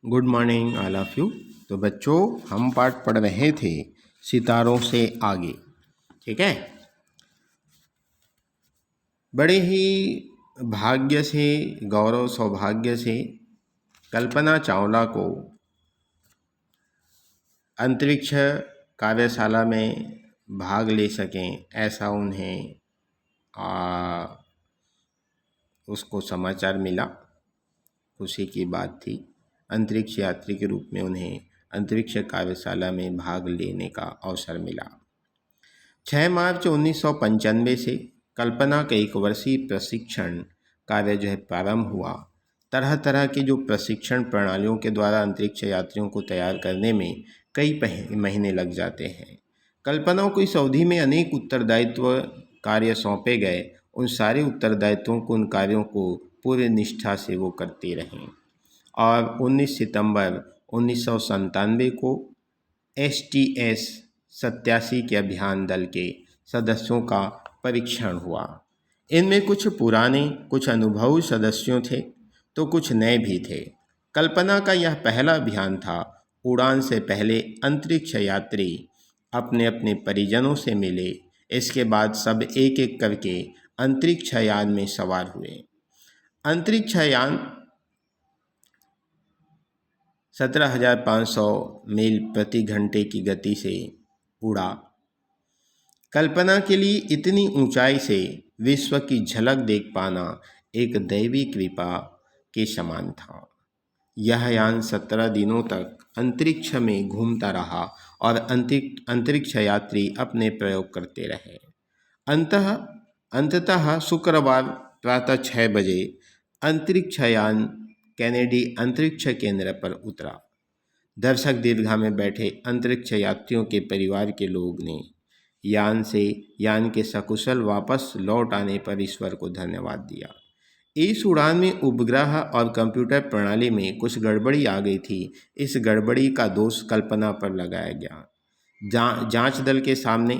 Good morning all of you. तो बच्चों, हम पाठ पढ़ रहे थे सितारों से आगे। ठीक है। बड़े ही भाग्य से, गौरव सौभाग्य से कल्पना चावला को अंतरिक्ष कार्यशाला में भाग ले सकें, ऐसा उन्हें उसको समाचार मिला। खुशी की बात थी। अंतरिक्ष यात्री के रूप में उन्हें अंतरिक्ष कार्यशाला में भाग लेने का अवसर मिला। 6 मार्च 1995 से कल्पना का 1 वर्षीय प्रशिक्षण कार्य प्रारंभ हुआ। तरह तरह की जो प्रशिक्षण प्रणालियों के द्वारा अंतरिक्ष यात्रियों को तैयार करने में कई महीने लग जाते हैं। कल्पना को इस अवधि में अनेक उत्तरदायित्व कार्य सौंपे गए। उन सारे उत्तरदायित्वों को, उन कार्यों को पूरी निष्ठा से वो करते रहें और 19 सितंबर 1997 को STS 87 के अभियान दल के सदस्यों का परीक्षण हुआ। इनमें कुछ पुराने, कुछ अनुभवी सदस्यों थे तो कुछ नए भी थे। कल्पना का यह पहला अभियान था। उड़ान से पहले अंतरिक्ष यात्री अपने अपने परिजनों से मिले। इसके बाद सब एक एक करके अंतरिक्ष यान में सवार हुए। अंतरिक्ष यान 17,500 मील प्रति घंटे की गति से उड़ा। कल्पना के लिए इतनी ऊंचाई से विश्व की झलक देख पाना एक दैवी कृपा के समान था। यह यान 17 दिनों तक अंतरिक्ष में घूमता रहा और अंतरिक्ष यात्री अपने प्रयोग करते रहे। अंततः शुक्रवार प्रातः 6 बजे अंतरिक्ष यान कैनेडी अंतरिक्ष केंद्र पर उतरा। दर्शक दीर्घा में बैठे अंतरिक्ष यात्रियों के परिवार के लोग ने यान के सकुशल वापस लौट आने पर ईश्वर को धन्यवाद दिया। इस उड़ान में उपग्रह और कंप्यूटर प्रणाली में कुछ गड़बड़ी आ गई थी। इस गड़बड़ी का दोष कल्पना पर लगाया गया। जांच दल के सामने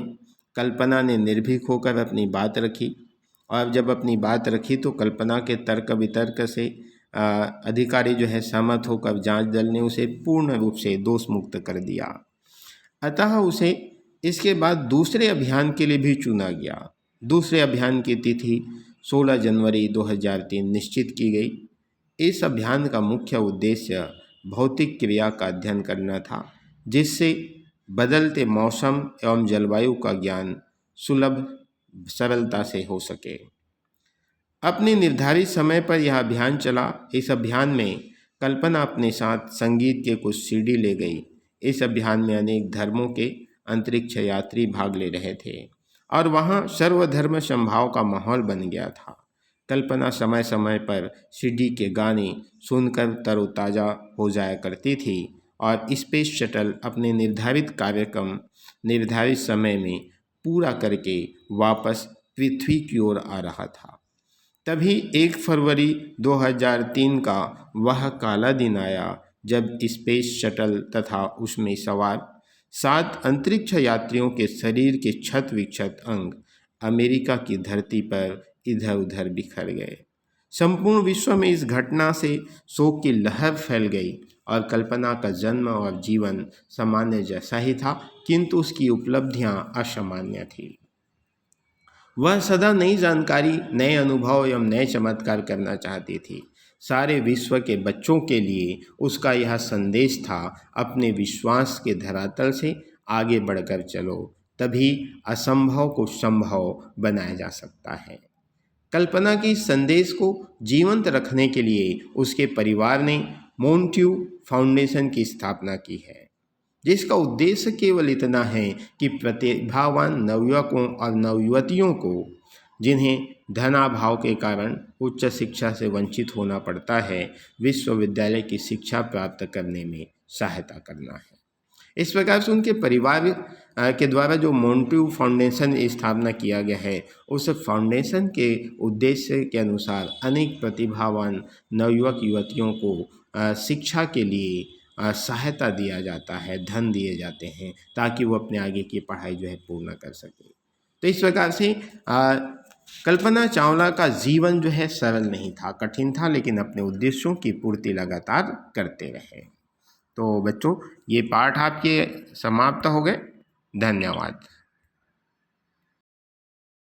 कल्पना ने निर्भीक होकर अपनी बात रखी और जब अपनी बात रखी तो कल्पना के तर्क वितर्क से अधिकारी सहमत होकर जांच दल ने उसे पूर्ण रूप से दोष मुक्त कर दिया। अतः उसे इसके बाद दूसरे अभियान के लिए भी चुना गया। दूसरे अभियान की तिथि 16 जनवरी 2003 निश्चित की गई। इस अभियान का मुख्य उद्देश्य भौतिक क्रिया का अध्ययन करना था, जिससे बदलते मौसम एवं जलवायु का ज्ञान सुलभ सरलता से हो सके। अपने निर्धारित समय पर यह अभियान चला। इस अभियान में कल्पना अपने साथ संगीत के कुछ CD ले गई। इस अभियान में अनेक धर्मों के अंतरिक्ष यात्री भाग ले रहे थे और वहाँ सर्वधर्म समभाव का माहौल बन गया था। कल्पना समय समय पर CD के गाने सुनकर तरोताज़ा हो जाया करती थी और स्पेस शटल अपने निर्धारित कार्यक्रम निर्धारित समय में पूरा करके वापस पृथ्वी की ओर आ रहा था। तभी 1 फरवरी 2003 का वह काला दिन आया जब स्पेस शटल तथा उसमें सवार 7 अंतरिक्ष यात्रियों के शरीर के क्षत विक्षत अंग अमेरिका की धरती पर इधर उधर बिखर गए। संपूर्ण विश्व में इस घटना से शोक की लहर फैल गई और कल्पना का जन्म और जीवन सामान्य जैसा ही था, किंतु उसकी उपलब्धियां असामान्य थी। वह सदा नई जानकारी, नए अनुभव एवं नए चमत्कार करना चाहती थी। सारे विश्व के बच्चों के लिए उसका यह संदेश था, अपने विश्वास के धरातल से आगे बढ़कर चलो, तभी असंभव को संभव बनाया जा सकता है। कल्पना के इस संदेश को जीवंत रखने के लिए उसके परिवार ने मोंट्यू फाउंडेशन की स्थापना की है, जिसका उद्देश्य केवल इतना है कि प्रतिभावान नवयुवकों और नवयुवतियों को, जिन्हें धनाभाव के कारण उच्च शिक्षा से वंचित होना पड़ता है, विश्वविद्यालय की शिक्षा प्राप्त करने में सहायता करना है। इस प्रकार से उनके परिवार के द्वारा जो मोंट्यू फाउंडेशन स्थापना किया गया है, उस फाउंडेशन के उद्देश्य के अनुसार अनेक प्रतिभावान नवयुवक युवतियों को शिक्षा के लिए सहायता दिया जाता है, धन दिए जाते हैं, ताकि वो अपने आगे की पढ़ाई पूर्ण कर सके। तो इस प्रकार से कल्पना चावला का जीवन जो है सरल नहीं था, कठिन था, लेकिन अपने उद्देश्यों की पूर्ति लगातार करते रहे। तो बच्चों, ये पाठ आपके समाप्त हो गए। धन्यवाद।